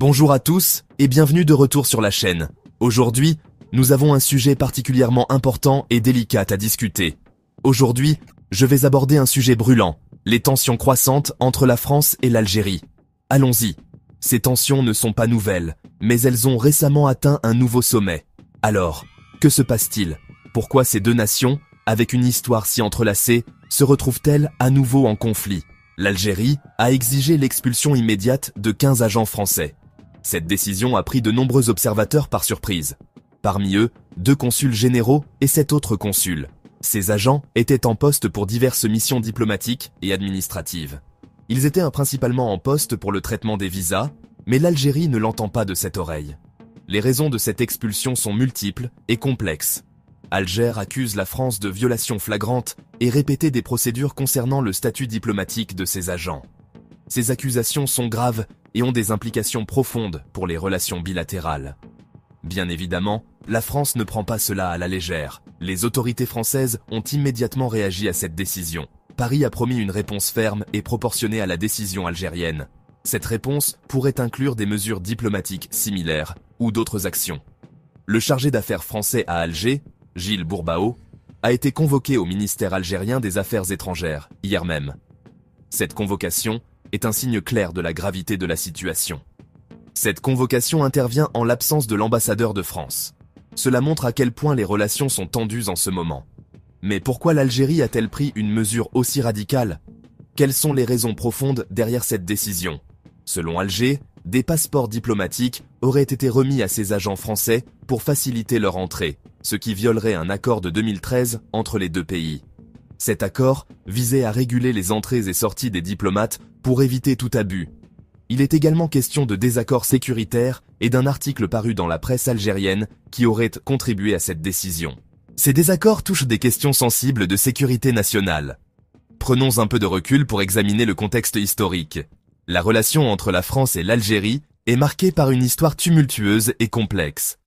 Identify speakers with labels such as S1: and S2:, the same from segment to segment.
S1: Bonjour à tous et bienvenue de retour sur la chaîne. Aujourd'hui, nous avons un sujet particulièrement important et délicat à discuter. Aujourd'hui, je vais aborder un sujet brûlant, les tensions croissantes entre la France et l'Algérie. Allons-y. Ces tensions ne sont pas nouvelles, mais elles ont récemment atteint un nouveau sommet. Alors, que se passe-t-il? Pourquoi ces deux nations, avec une histoire si entrelacée, se retrouvent-elles à nouveau en conflit? L'Algérie a exigé l'expulsion immédiate de 15 agents français. Cette décision a pris de nombreux observateurs par surprise. Parmi eux, 2 consuls généraux et 7 autres consuls. Ces agents étaient en poste pour diverses missions diplomatiques et administratives. Ils étaient principalement en poste pour le traitement des visas, mais l'Algérie ne l'entend pas de cette oreille. Les raisons de cette expulsion sont multiples et complexes. Alger accuse la France de violations flagrantes et répétées des procédures concernant le statut diplomatique de ses agents. Ces accusations sont graves et ont des implications profondes pour les relations bilatérales. Bien évidemment, la France ne prend pas cela à la légère. Les autorités françaises ont immédiatement réagi à cette décision. Paris a promis une réponse ferme et proportionnée à la décision algérienne. Cette réponse pourrait inclure des mesures diplomatiques similaires ou d'autres actions. Le chargé d'affaires français à Alger, Gilles Bourbao, a été convoqué au ministère algérien des Affaires étrangères, hier même. Cette convocation est un signe clair de la gravité de la situation. Cette convocation intervient en l'absence de l'ambassadeur de France. Cela montre à quel point les relations sont tendues en ce moment. Mais pourquoi l'Algérie a-t-elle pris une mesure aussi radicale? Quelles sont les raisons profondes derrière cette décision? Selon Alger, des passeports diplomatiques auraient été remis à ces agents français pour faciliter leur entrée, ce qui violerait un accord de 2013 entre les deux pays. Cet accord visait à réguler les entrées et sorties des diplomates pour éviter tout abus. Il est également question de désaccords sécuritaires et d'un article paru dans la presse algérienne qui aurait contribué à cette décision. Ces désaccords touchent des questions sensibles de sécurité nationale. Prenons un peu de recul pour examiner le contexte historique. La relation entre la France et l'Algérie est marquée par une histoire tumultueuse et complexe.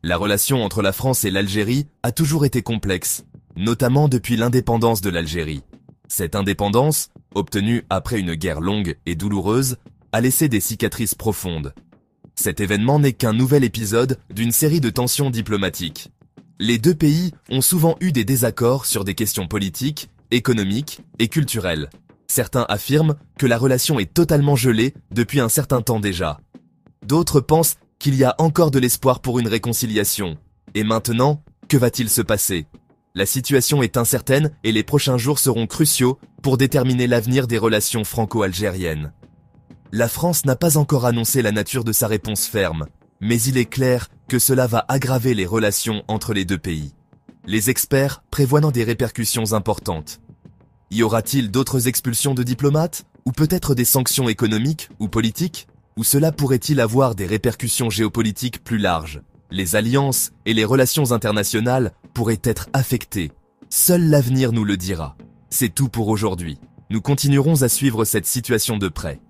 S1: La relation entre la France et l'Algérie a toujours été complexe, notamment depuis l'indépendance de l'Algérie. Cette indépendance, obtenue après une guerre longue et douloureuse, a laissé des cicatrices profondes. Cet événement n'est qu'un nouvel épisode d'une série de tensions diplomatiques. Les deux pays ont souvent eu des désaccords sur des questions politiques, économiques et culturelles. Certains affirment que la relation est totalement gelée depuis un certain temps déjà. D'autres pensent qu'il y a encore de l'espoir pour une réconciliation. Et maintenant, que va-t-il se passer? La situation est incertaine et les prochains jours seront cruciaux pour déterminer l'avenir des relations franco-algériennes. La France n'a pas encore annoncé la nature de sa réponse ferme, mais il est clair que cela va aggraver les relations entre les deux pays. Les experts prévoient des répercussions importantes. Y aura-t-il d'autres expulsions de diplomates, ou peut-être des sanctions économiques ou politiques? Ou cela pourrait-il avoir des répercussions géopolitiques plus larges? Les alliances et les relations internationales pourraient être affectées. Seul l'avenir nous le dira. C'est tout pour aujourd'hui. Nous continuerons à suivre cette situation de près.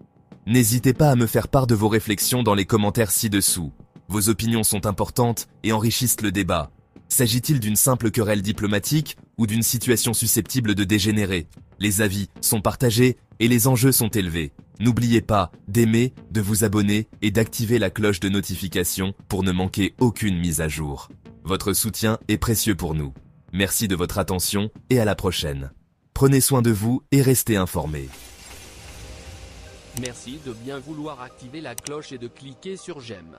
S1: N'hésitez pas à me faire part de vos réflexions dans les commentaires ci-dessous. Vos opinions sont importantes et enrichissent le débat. S'agit-il d'une simple querelle diplomatique ou d'une situation susceptible de dégénérer? Les avis sont partagés et les enjeux sont élevés. N'oubliez pas d'aimer, de vous abonner et d'activer la cloche de notification pour ne manquer aucune mise à jour. Votre soutien est précieux pour nous. Merci de votre attention et à la prochaine. Prenez soin de vous et restez informés.
S2: Merci de bien vouloir activer la cloche et de cliquer sur j'aime.